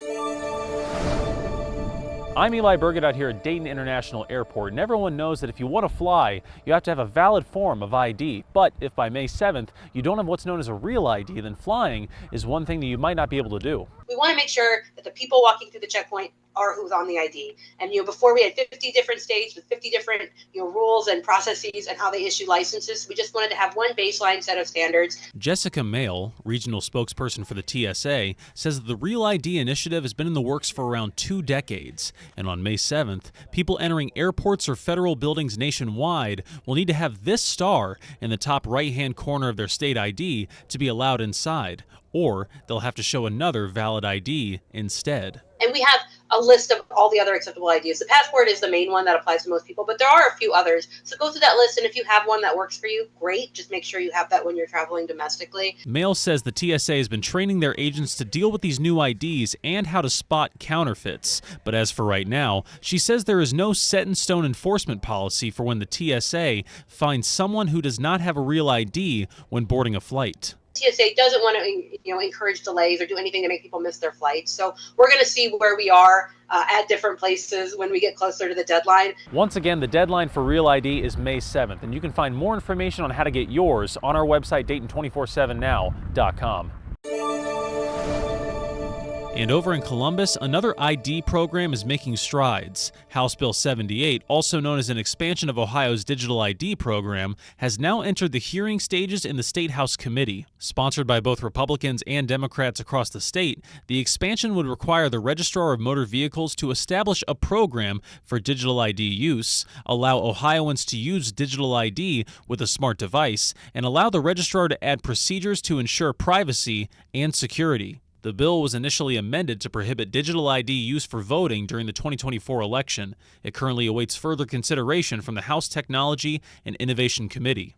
I'm Eli Burgett out here at Dayton International Airport, and everyone knows that if you want to fly, you have to have a valid form of ID. But if by May 7th you don't have what's known as a real ID, then flying is one thing that you might not be able to do. We want to make sure that the people walking through the checkpoint are who's on the ID. And before we had 50 different states with 50 different rules and processes and how they issue licenses. We just wanted to have one baseline set of standards. Jessica Mail, regional spokesperson for the TSA, says that the Real ID initiative has been in the works for around 2 decades. And on May 7th, people entering airports or federal buildings nationwide will need to have this star in the top right-hand corner of their state ID to be allowed inside, or they'll have to show another valid ID instead. And we have a list of all the other acceptable IDs. The passport is the main one that applies to most people, but there are a few others. So go through that list, and if you have one that works for you, great. Just make sure you have that when you're traveling domestically. Mail says the TSA has been training their agents to deal with these new IDs and how to spot counterfeits. But as for right now, she says there is no set-in-stone enforcement policy for when the TSA finds someone who does not have a real ID when boarding a flight. TSA doesn't want to, encourage delays or do anything to make people miss their flights. So we're going to see where we are at different places when we get closer to the deadline. Once again, the deadline for Real ID is May 7th, and you can find more information on how to get yours on our website, Dayton247now.com. And over in Columbus, another ID program is making strides. House Bill 78, also known as an expansion of Ohio's digital ID program, has now entered the hearing stages in the State House Committee. Sponsored by both Republicans and Democrats across the state, the expansion would require the Registrar of Motor Vehicles to establish a program for digital ID use, allow Ohioans to use digital ID with a smart device, and allow the registrar to add procedures to ensure privacy and security. The bill was initially amended to prohibit digital ID use for voting during the 2024 election. It currently awaits further consideration from the House Technology and Innovation Committee.